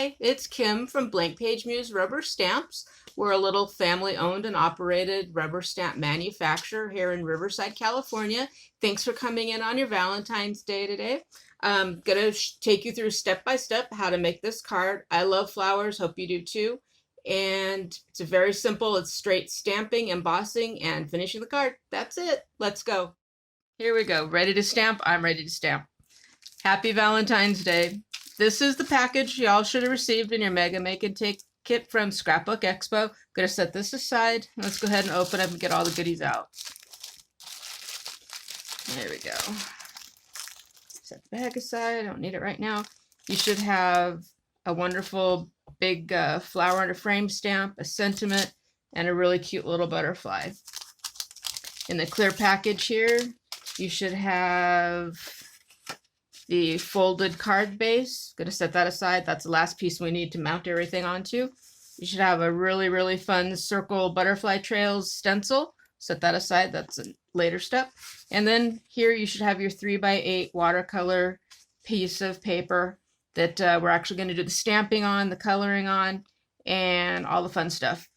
Hi, it's Kim from Blank Page Muse Rubber Stamps. We're a little family-owned and operated rubber stamp manufacturer here in Riverside, California. Thanks for coming in on your Valentine's Day today. I'm going to take you through step-by-step how to make this card. I love flowers, hope you do too. And it's very simple. It's straight stamping, embossing, and finishing the card. That's it. Let's go. Here we go. Ready to stamp? I'm ready to stamp. Happy Valentine's Day. This is the package y'all should have received in your Mega Make and Take kit from Scrapbook Expo. I'm going to set this aside. Let's go ahead and open up and get all the goodies out. There we go. Set the bag aside. I don't need it right now. You should have a wonderful big flower under frame stamp, a sentiment, and a really cute little butterfly. In the clear package here, you should have the folded card base. Gonna set that aside. That's the last piece we need to mount everything onto. You should have a really fun circle butterfly trails stencil. Set that aside. That's a later step. And then here you should have your 3x8 watercolor piece of paper that we're actually going to do the stamping on, the coloring on, and all the fun stuff.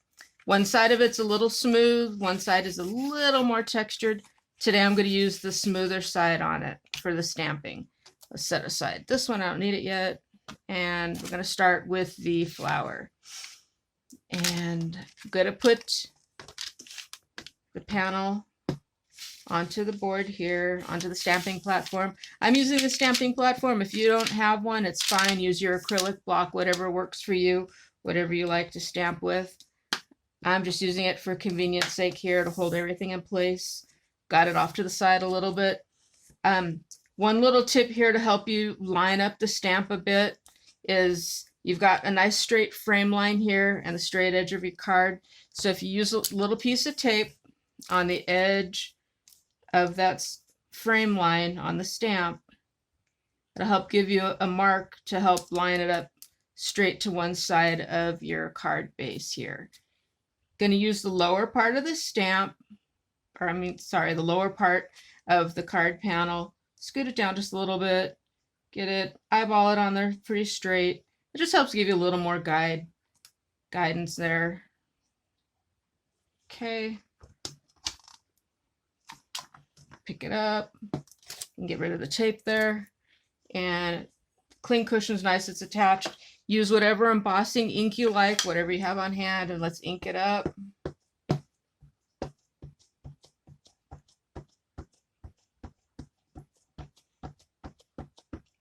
One side of it's a little smooth, one side is a little more textured. Today I'm going to use the smoother side on it for the stamping. Let's set aside this one. I don't need it yet. And we're going to start with the flower. And I'm going to put the panel onto the board here, onto the stamping platform. I'm using the stamping platform. If you don't have one, it's fine. Use your acrylic block, whatever works for you, whatever you like to stamp with. I'm just using it for convenience sake here to hold everything in place. Got it off to the side a little bit. One little tip here to help you line up the stamp a bit is you've got a nice straight frame line here and the straight edge of your card. So if you use a little piece of tape on the edge of that frame line on the stamp, it'll help give you a mark to help line it up straight to one side of your card base here. Going to use the lower part of the stamp, the lower part of the card panel. Scoot it down just a little bit, get it, eyeball it on there pretty straight. It just helps give you a little more guidance there. Okay. Pick it up and get rid of the tape there. And cling cushion's nice, it's attached. Use whatever embossing ink you like, whatever you have on hand, and let's ink it up.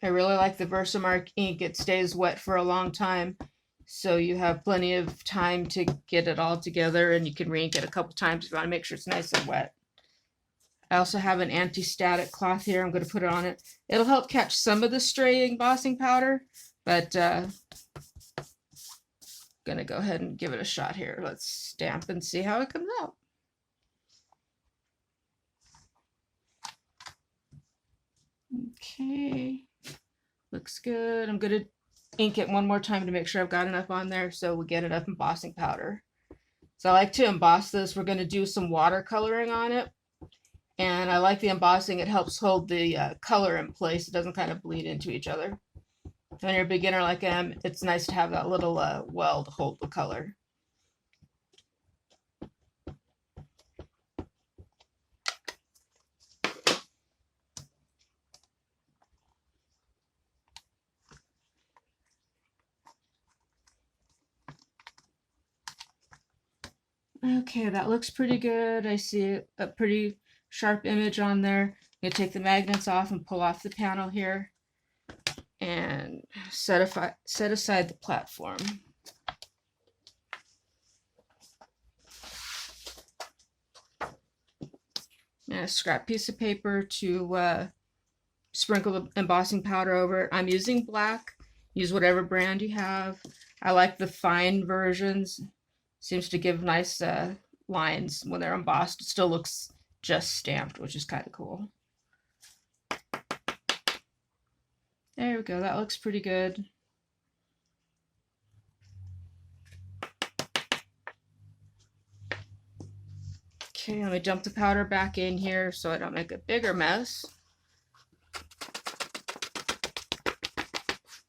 I really like the Versamark ink. It stays wet for a long time, so you have plenty of time to get it all together, and you can re-ink it a couple times if you want to make sure it's nice and wet. I also have an anti-static cloth here. I'm going to put it on it. It'll help catch some of the stray embossing powder, but I'm going to go ahead and give it a shot here. Let's stamp and see how it comes out. Okay. Looks good. I'm going to ink it one more time to make sure I've got enough on there so we get enough embossing powder. So I like to emboss this. We're going to do some watercoloring on it. And I like the embossing. It helps hold the color in place. It doesn't kind of bleed into each other. When you're a beginner like I am, it's nice to have that little well to hold the color. Okay, that looks pretty good. I see a pretty sharp image on there. I'm going to take the magnets off and pull off the panel here and set aside the platform. And a scrap piece of paper to sprinkle the embossing powder over it. I'm using black. Use whatever brand you have. I like the fine versions. Seems to give nice lines when they're embossed. It still looks just stamped, which is kind of cool. There we go. That looks pretty good. Okay, let me dump the powder back in here so I don't make a bigger mess.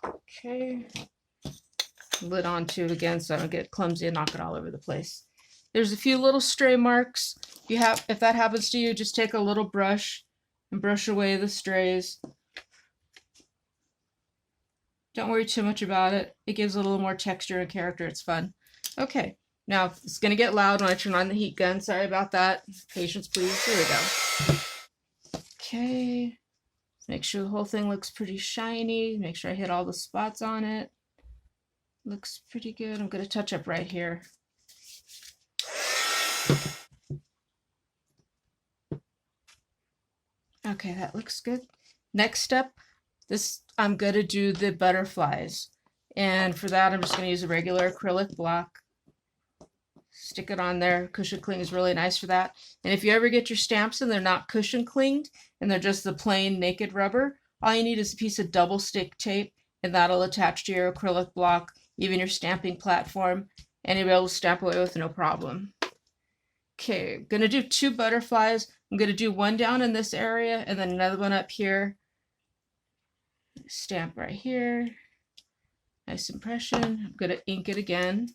Okay. lid onto it again so I don't get clumsy and knock it all over the place. There's a few little stray marks. If that happens to you, just take a little brush and brush away the strays. Don't worry too much about it. It gives a little more texture and character. It's fun. Okay, now it's going to get loud when I turn on the heat gun. Sorry about that. Patience, please. Here we go. Okay. Make sure the whole thing looks pretty shiny. Make sure I hit all the spots on it. Looks pretty good. I'm going to touch up right here. Okay, that looks good. Next step, I'm going to do the butterflies. And for that, I'm just going to use a regular acrylic block. Stick it on there. Cushion cling is really nice for that. And if you ever get your stamps and they're not cushion clinged and they're just the plain naked rubber, all you need is a piece of double stick tape and that'll attach to your acrylic block, even your stamping platform, and you'll be able to stamp away with no problem. Okay, I'm going to do 2 butterflies. I'm going to do one down in this area and then another one up here. Stamp right here. Nice impression. I'm going to ink it again.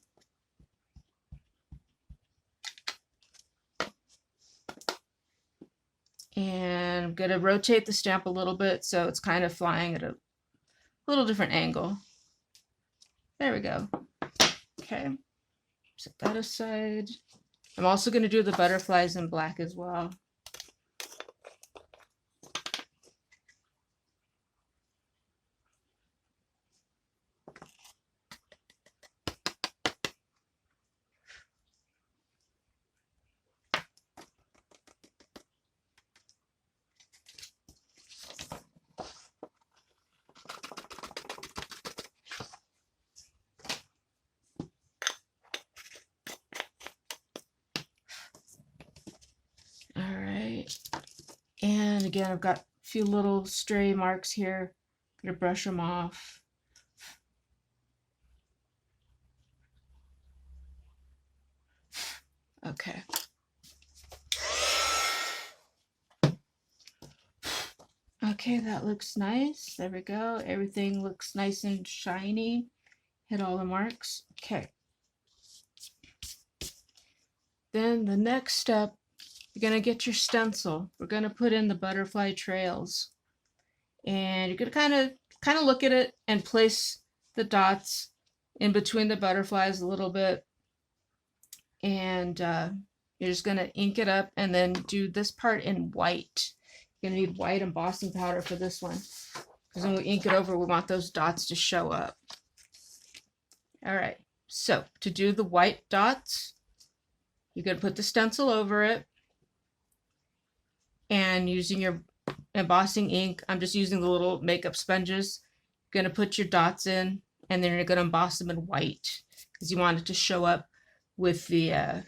And I'm going to rotate the stamp a little bit so it's kind of flying at a little different angle. There we go. Okay, set that aside. I'm also going to do the butterflies in black as well. And again, I've got a few little stray marks here. I'm going to brush them off. Okay. Okay, that looks nice. There we go. Everything looks nice and shiny. Hit all the marks. Okay. Then the next step, you're going to get your stencil. We're going to put in the butterfly trails. And you're going to kind of look at it and place the dots in between the butterflies a little bit. And you're just going to ink it up and then do this part in white. You're going to need white embossing powder for this one. Because when we ink it over, we want those dots to show up. All right. So to do the white dots, you're going to put the stencil over it. And using your embossing ink, I'm just using the little makeup sponges. You're going to put your dots in, and then you're going to emboss them in white because you want it to show up with the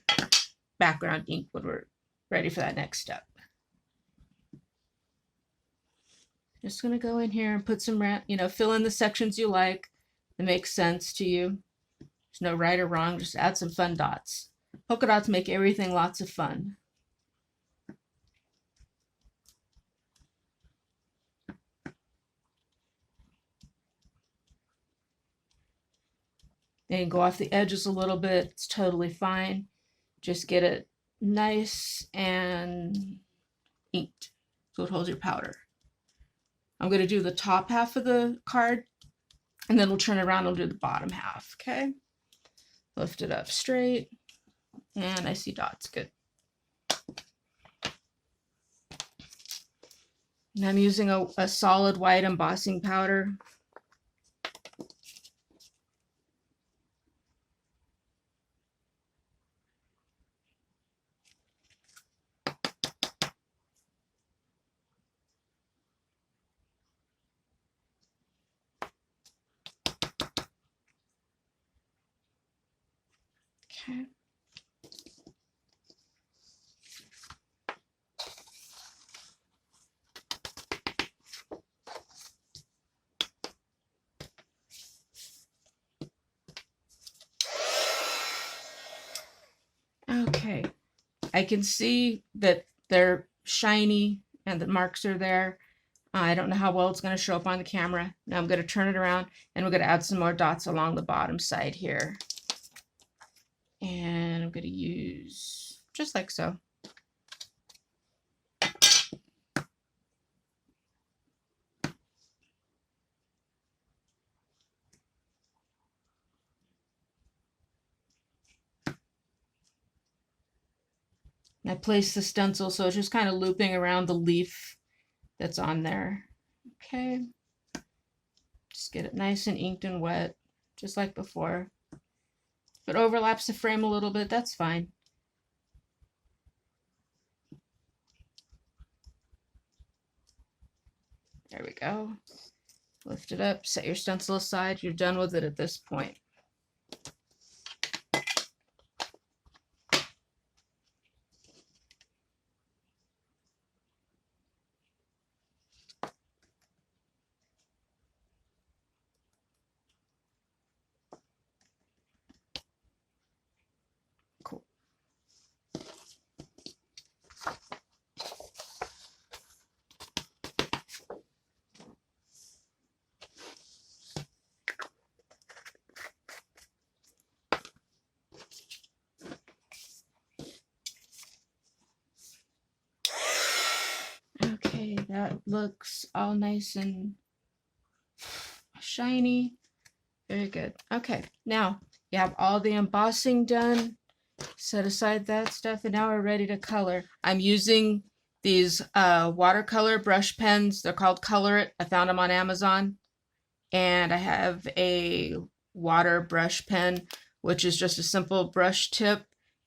background ink when we're ready for that next step. Just going to go in here and put some, fill in the sections you like that make sense to you. There's no right or wrong, just add some fun dots. Polka dots make everything lots of fun. And go off the edges a little bit. It's totally fine. Just get it nice and inked so it holds your powder. I'm going to do the top half of the card and then we'll turn it around and we'll do the bottom half. Okay. Lift it up straight and I see dots. Good. And I'm using a solid white embossing powder. Okay. Okay, I can see that they're shiny and the marks are there. I don't know how well it's going to show up on the camera. Now I'm going to turn it around and we're going to add some more dots along the bottom side here. And I'm going to use just like so. I place the stencil so it's just kind of looping around the leaf that's on there. Okay. Just get it nice and inked and wet, just like before. If it overlaps the frame a little bit, that's fine. There we go. Lift it up, set your stencil aside. You're done with it at this point. Cool. Okay, that looks all nice and shiny. Very good. Okay, now you have all the embossing done. Set aside that stuff, and now we're ready to color. I'm using these watercolor brush pens. They're called Color It. I found them on Amazon. And I have a water brush pen, which is just a simple brush tip,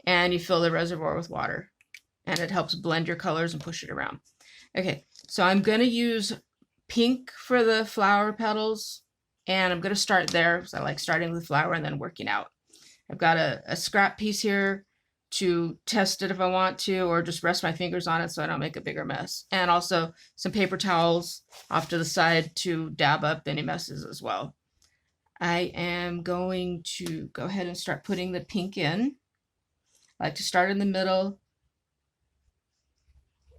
and you fill the reservoir with water. And it helps blend your colors and push it around. Okay, so I'm going to use pink for the flower petals, and I'm going to start there because I like starting with the flower and then working out. I've got a scrap piece here to test it if I want to, or just rest my fingers on it so I don't make a bigger mess. And also some paper towels off to the side to dab up any messes as well. I am going to go ahead and start putting the pink in. I like to start in the middle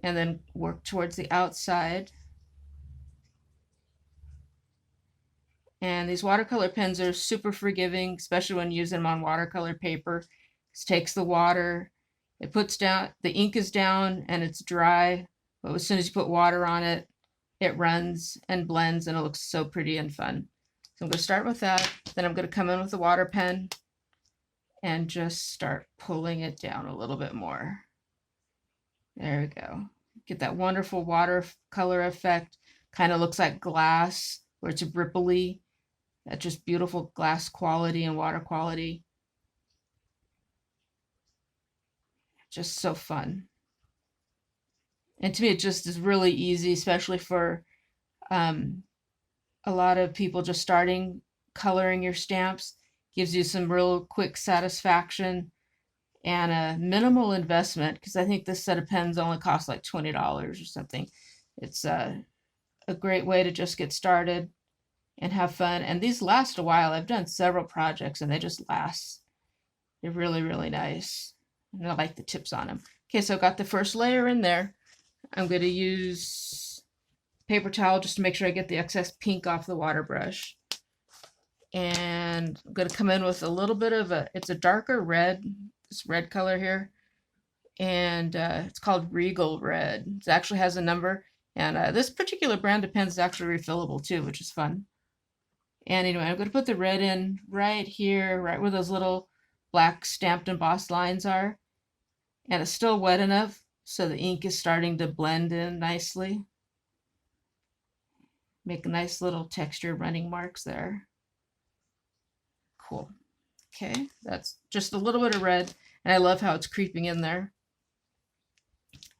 and then work towards the outside. And these watercolor pens are super forgiving, especially when using them on watercolor paper. It takes the water, it puts down, the ink is down and it's dry, but as soon as you put water on it, it runs and blends and it looks so pretty and fun. So I'm going to start with that. Then I'm going to come in with the water pen and just start pulling it down a little bit more. There we go. Get that wonderful watercolor effect. Kind of looks like glass, where it's ripply. That just beautiful glass quality and water quality. Just so fun. And to me, it just is really easy, especially for a lot of people just starting coloring your stamps. Gives you some real quick satisfaction and a minimal investment, because I think this set of pens only costs like $20 or something. It's a great way to just get started and have fun. And these last a while. I've done several projects and they just last. They're really, really nice. And I like the tips on them. Okay, so I've got the first layer in there. I'm going to use paper towel just to make sure I get the excess pink off the water brush. And I'm going to come in with a little bit of it's a darker red, this red color here. And it's called Regal Red. It actually has a number. And this particular brand of pens is actually refillable too, which is fun. And anyway, I'm going to put the red in right here, right where those little black stamped embossed lines are. And it's still wet enough so the ink is starting to blend in nicely. Make a nice little texture running marks there. Cool. Okay, that's just a little bit of red. And I love how it's creeping in there.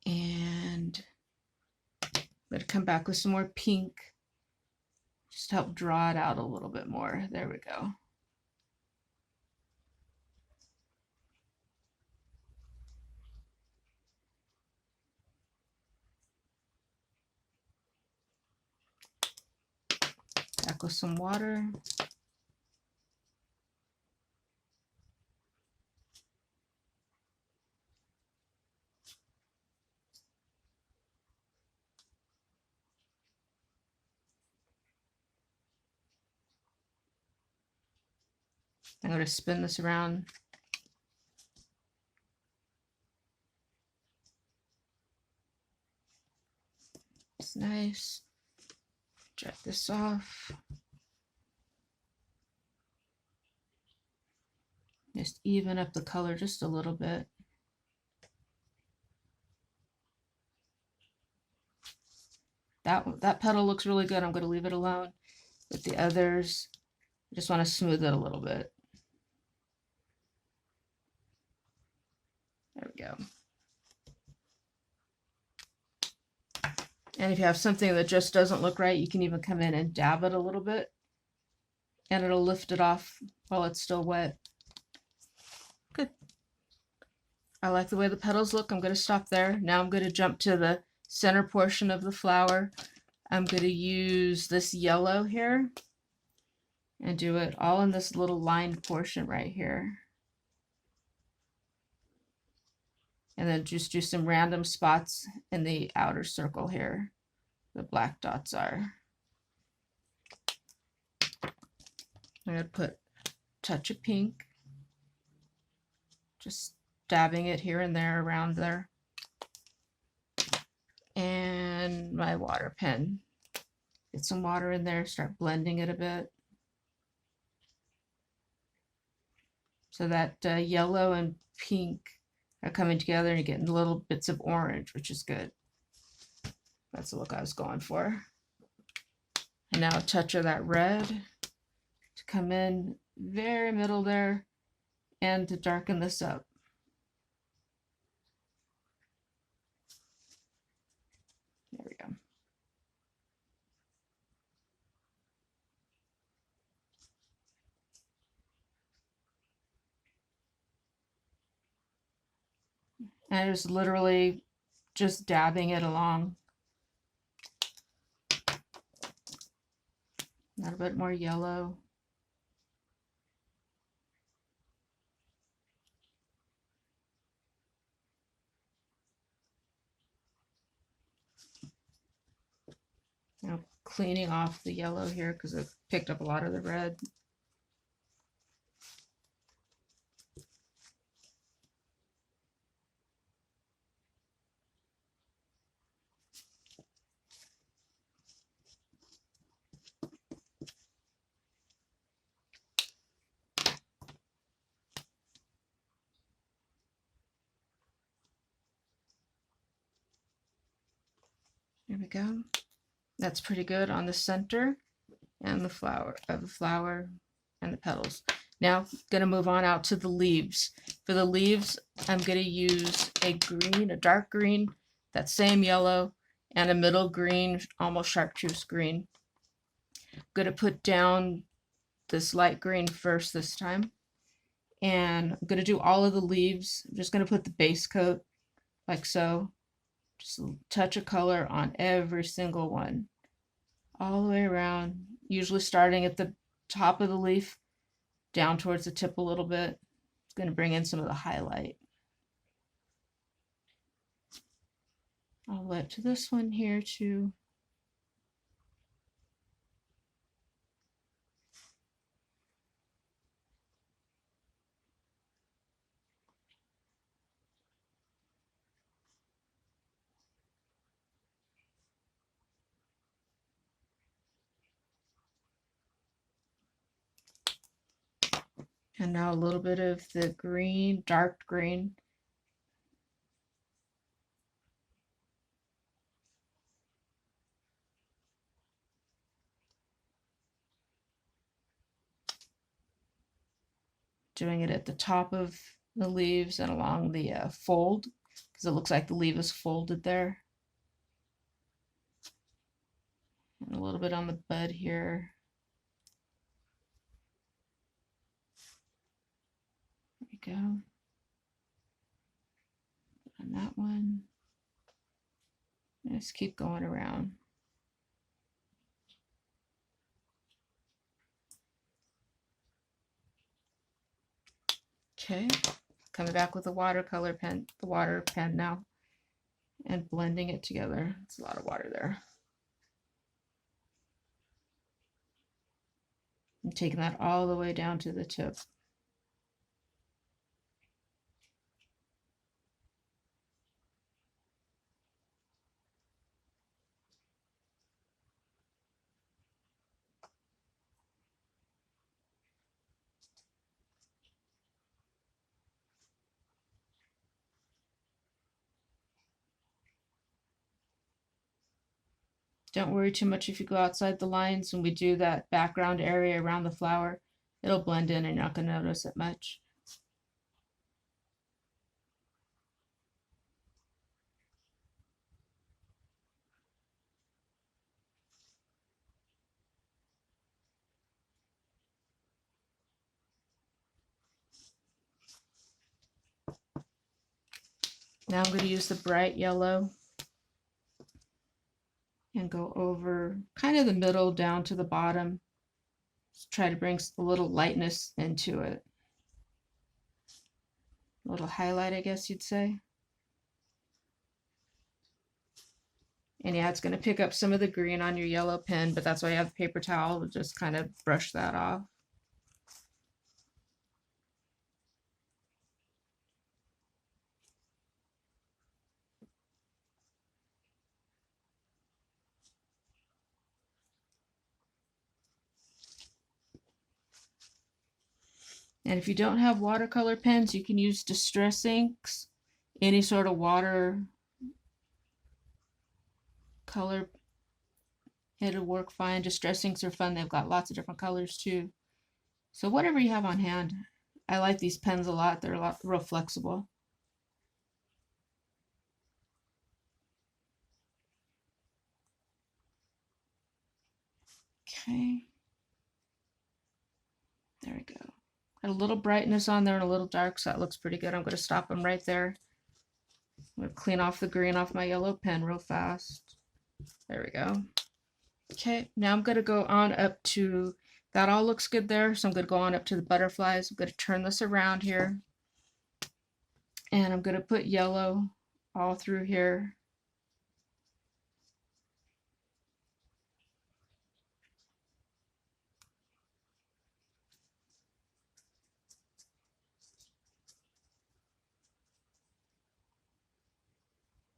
And I'm going to come back with some more pink. Just help draw it out a little bit more. There we go. Back with some water. I'm going to spin this around. It's nice. Dry this off. Just even up the color just a little bit. That petal looks really good. I'm going to leave it alone. With the others, I just want to smooth it a little bit. There we go. And if you have something that just doesn't look right, you can even come in and dab it a little bit, and it'll lift it off while it's still wet. Good. I like the way the petals look. I'm going to stop there. Now I'm going to jump to the center portion of the flower. I'm going to use this yellow here and do it all in this little lined portion right here. And then just do some random spots in the outer circle here. The black dots are. I'm going to put a touch of pink. Just dabbing it here and there around there. And my water pen. Get some water in there, start blending it a bit. So that yellow and pink are coming together and you're getting little bits of orange, which is good. That's the look I was going for. And now a touch of that red to come in very middle there and to darken this up. There we go. And I was literally just dabbing it along. A little bit more yellow. Now cleaning off the yellow here because it picked up a lot of the red. There we go. That's pretty good on the center and the flower and the petals. Now I'm going to move on out to the leaves. For the leaves, I'm going to use a green, a dark green, that same yellow, and a middle green, almost chartreuse green. I'm going to put down this light green first this time. And I'm going to do all of the leaves. I'm just going to put the base coat like so. Just a touch of color on every single one. All the way around, usually starting at the top of the leaf, down towards the tip a little bit. It's going to bring in some of the highlight. All the way up to this one here too. And now a little bit of the green, dark green. Doing it at the top of the leaves and along the fold, because it looks like the leaf is folded there. And a little bit on the bud here. There we go. On that one. Just keep going around. Okay, coming back with the watercolor pen, the water pen now, and blending it together. It's a lot of water there. I'm taking that all the way down to the tip. Don't worry too much if you go outside the lines. When we do that background area around the flower, it'll blend in and you're not going to notice it much. Now I'm going to use the bright yellow and go over kind of the middle down to the bottom. Just try to bring a little lightness into it. A little highlight, I guess you'd say. And yeah, it's going to pick up some of the green on your yellow pen, but that's why you have the paper towel to just kind of brush that off. And if you don't have watercolor pens, you can use distress inks, any sort of water color. It'll work fine. Distress inks are fun. They've got lots of different colors too. So whatever you have on hand. I like these pens a lot. They're real flexible. Okay. There we go. Got a little brightness on there and a little dark, so that looks pretty good. I'm going to stop them right there. I'm going to clean off the green off my yellow pen real fast. There we go. Okay, now I'm going to go on up to, that all looks good there, so I'm going to go on up to the butterflies. I'm going to turn this around here. And I'm going to put yellow all through here.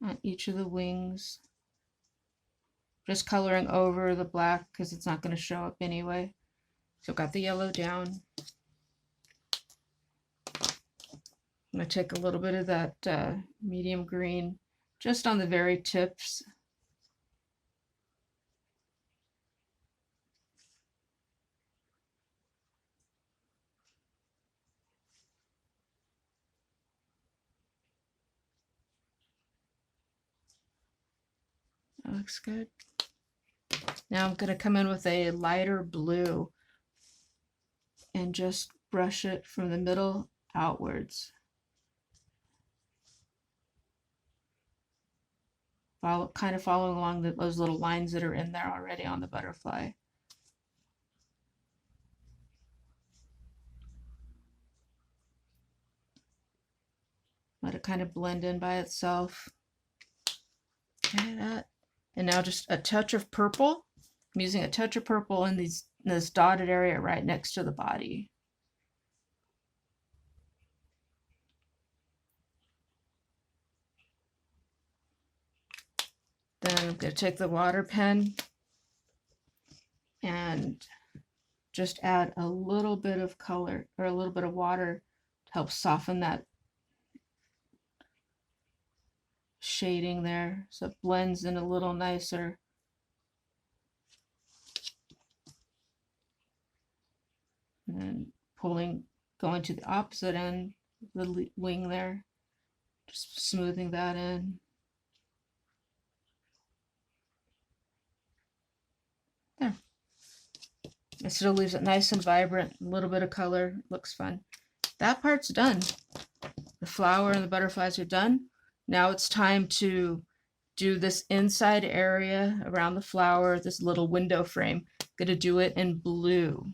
On each of the wings. Just coloring over the black because it's not going to show up anyway. So I've got the yellow down. I'm going to take a little bit of that medium green just on the very tips. That looks good. Now I'm going to come in with a lighter blue and just brush it from the middle outwards. Kind of following along those little lines that are in there already on the butterfly. Let it kind of blend in by itself. Okay, that. And now just a touch of purple. I'm using a touch of purple in this dotted area right next to the body. Then I'm going to take the water pen and just add a little bit of color or a little bit of water to help soften that shading there so it blends in a little nicer. And then going to the opposite end, the wing there, just smoothing that in. There. It still leaves it nice and vibrant, a little bit of color, looks fun. That part's done. The flower and the butterflies are done. Now it's time to do this inside area around the flower, this little window frame. I'm going to do it in blue.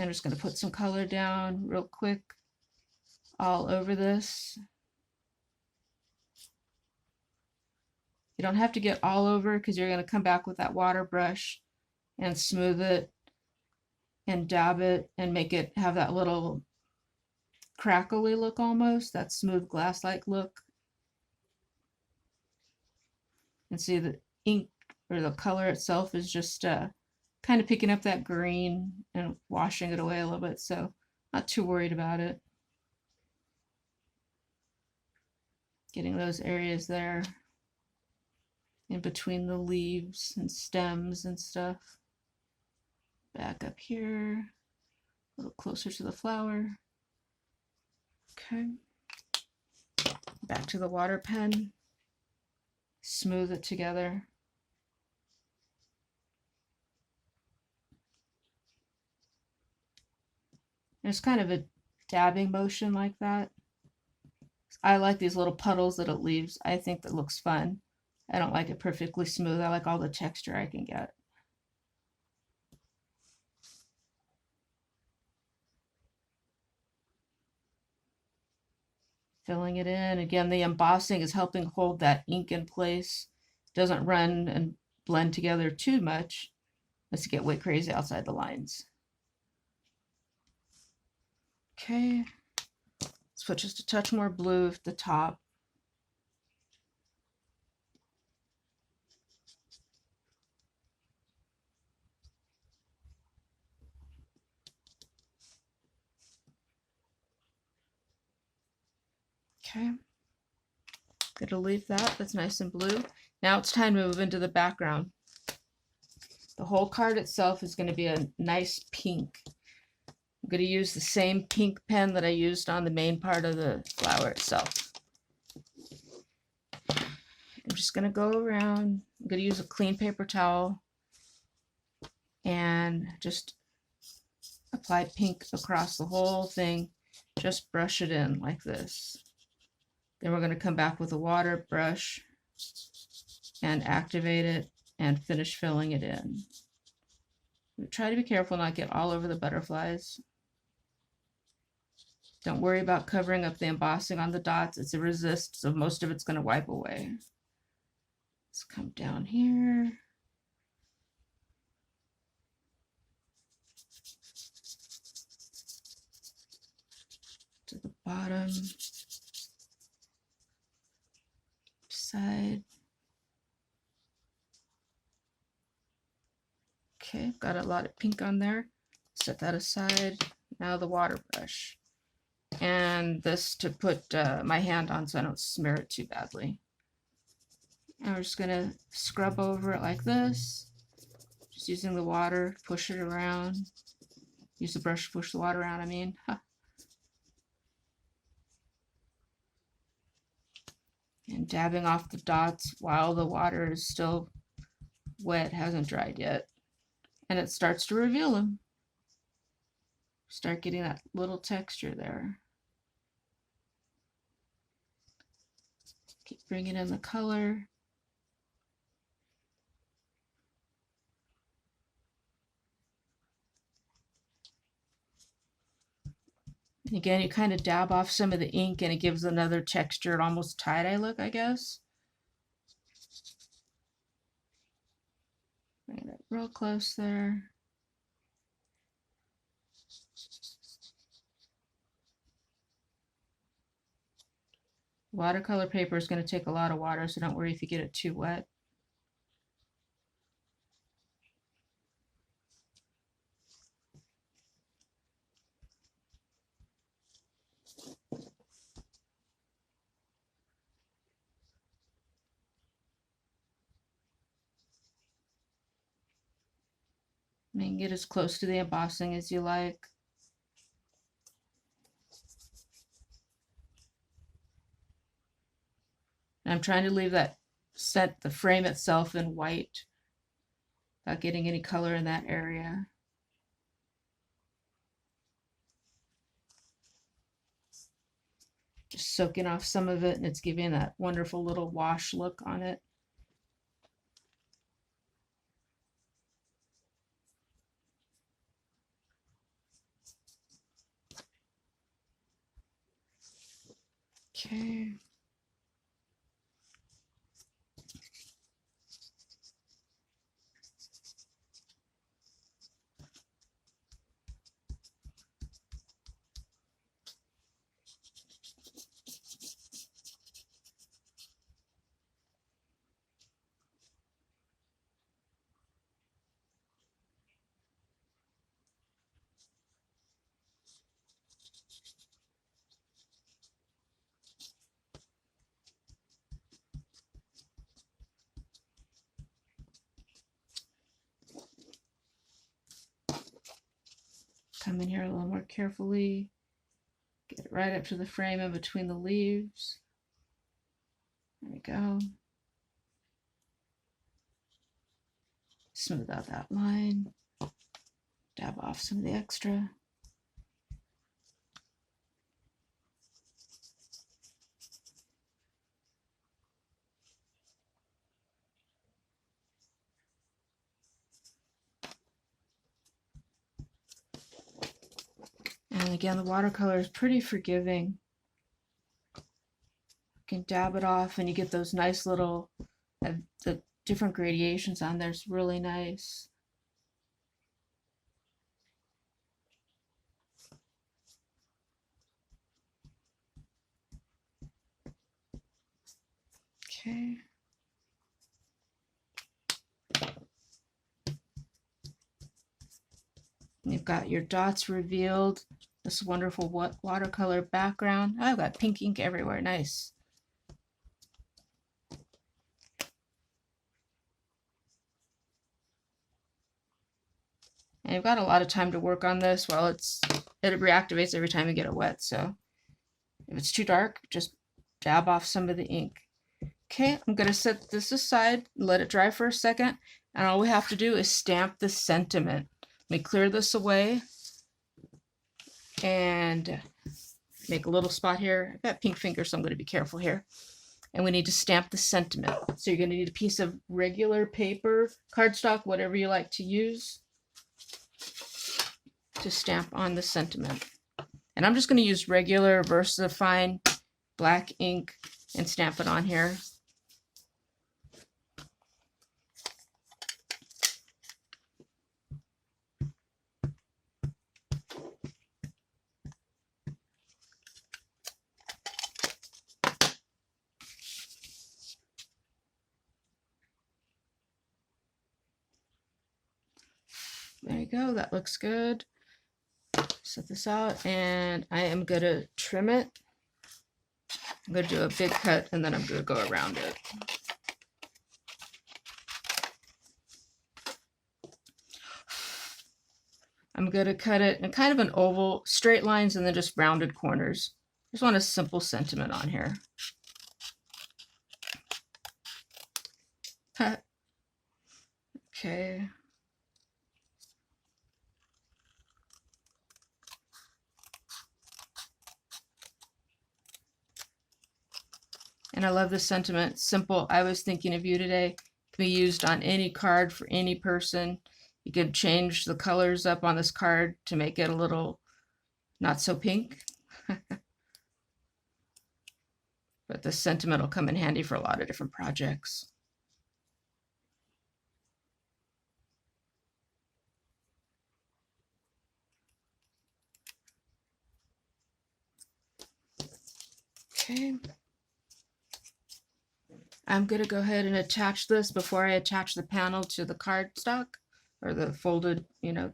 I'm just going to put some color down real quick all over this. You don't have to get all over because you're going to come back with that water brush and smooth it and dab it and make it have that little crackly look almost, that smooth glass-like look. And see the ink or the color itself is just kind of picking up that green and washing it away a little bit, so not too worried about it. Getting those areas there. in between the leaves and stems and stuff. Back up here, a little closer to the flower. Okay. Back to the water pen. Smooth it together. There's kind of a dabbing motion like that. I like these little puddles that it leaves. I think that looks fun. I don't like it perfectly smooth. I like all the texture I can get. Filling it in. Again, the embossing is helping hold that ink in place. Doesn't run and blend together too much. Let's get way crazy outside the lines. Okay. Let's put just a touch more blue at the top. Okay. Gonna leave that. That's nice and blue. Now it's time to move into the background. The whole card itself is going to be a nice pink. I'm going to use the same pink pen that I used on the main part of the flower itself. I'm just going to go around. I'm going to use a clean paper towel and just apply pink across the whole thing. Just brush it in like this. Then we're going to come back with a water brush and activate it and finish filling it in. Try to be careful not to get all over the butterflies. Don't worry about covering up the embossing on the dots. It's a resist, so most of it's going to wipe away. Let's come down here. To the bottom. Side. Okay, got a lot of pink on there. Set that aside. Now the water brush. And this to put my hand on so I don't smear it too badly. And we're just going to scrub over it like this. Just using the water, push it around. Use the brush to push the water around, I mean. And dabbing off the dots while the water is still wet, hasn't dried yet. And it starts to reveal them. Start getting that little texture there. Keep bringing in the color. And again, you kind of dab off some of the ink and it gives another textured, almost tie-dye look, I guess. Bring it up real close there. Watercolor paper is going to take a lot of water, so don't worry if you get it too wet. You can get as close to the embossing as you like. And I'm trying to leave that set, the frame itself, in white, without getting any color in that area. Just soaking off some of it, and it's giving that wonderful little wash look on it. Okay. come in here a little more carefully. Get it right up to the frame in between the leaves. There we go. Smooth out that line. Dab off some of the extra. And again, the watercolor is pretty forgiving. You can dab it off and you get those nice little, the different gradations on there. It's really nice. Okay. And you've got your dots revealed. This wonderful watercolor background. Oh, I've got pink ink everywhere. Nice. And you've got a lot of time to work on this while it reactivates every time you get it wet. So if it's too dark, just dab off some of the ink. Okay, I'm going to set this aside, let it dry for a second, and all we have to do is stamp the sentiment. Let me clear this away and make a little spot here. I've got pink fingers, so I'm going to be careful here. And we need to stamp the sentiment. So you're going to need a piece of regular paper, cardstock, whatever you like to use, to stamp on the sentiment. And I'm just going to use regular VersaFine black ink and stamp it on here. There you go, that looks good. Set this out and I am going to trim it. I'm going to do a big cut and then I'm going to go around it. I'm going to cut it in kind of an oval, straight lines and then just rounded corners. Just want a simple sentiment on here. Okay. And I love this sentiment. Simple. I was thinking of you today. Can be used on any card for any person. You can change the colors up on this card to make it a little not so pink. But the sentiment will come in handy for a lot of different projects. Okay. I'm going to go ahead and attach this before I attach the panel to the cardstock or the folded,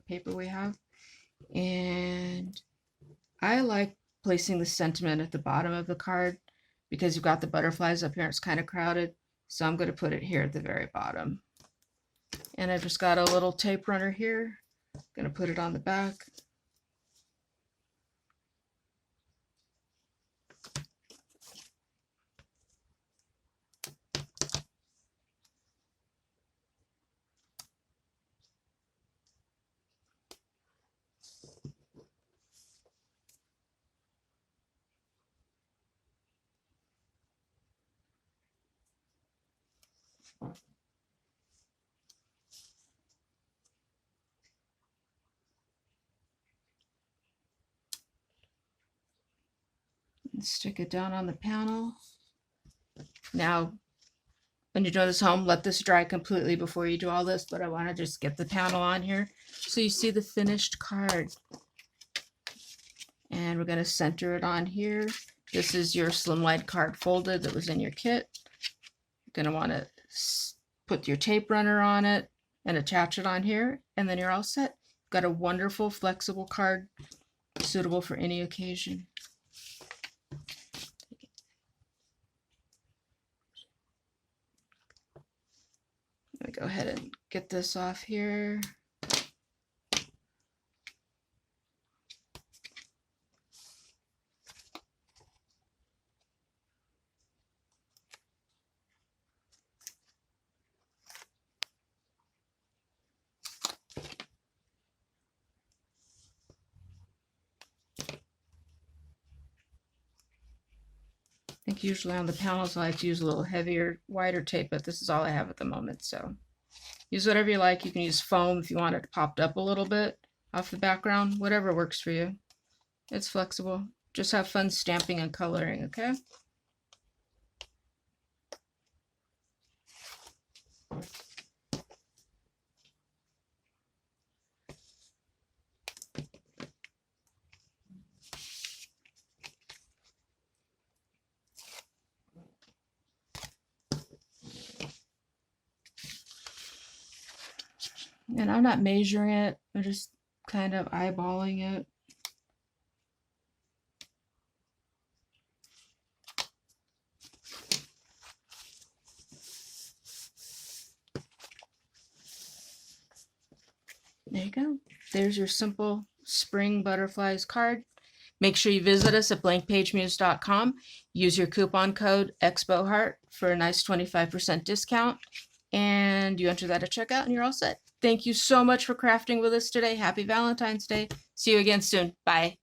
paper we have. And I like placing the sentiment at the bottom of the card because you've got the butterflies up here. It's kind of crowded. So I'm going to put it here at the very bottom. And I've just got a little tape runner here. I'm going to put it on the back. And stick it down on the panel. Now, when you're doing this home, let this dry completely before you do all this, but I want to just get the panel on here so you see the finished card. And we're going to center it on here. This is your Slimline card folded that was in your kit. You're going to want to put your tape runner on it and attach it on here, and then you're all set. You've got a wonderful, flexible card suitable for any occasion. Let me go ahead and get this off here. think usually on the panels I like to use a little heavier, wider tape, but this is all I have at the moment, so use whatever you like. You can use foam if you want it popped up a little bit off the background, whatever works for you. It's flexible. Just have fun stamping and coloring, okay? And I'm not measuring it, I'm just kind of eyeballing it. There you go. There's your simple spring butterflies card. Make sure you visit us at blankpagemuse.com. Use your coupon code 𝐂𝐸𝐴𝐻𝑒art for a nice 25% discount. And you enter that at checkout and you're all set. Thank you so much for crafting with us today. Happy Valentine's Day. See you again soon. Bye.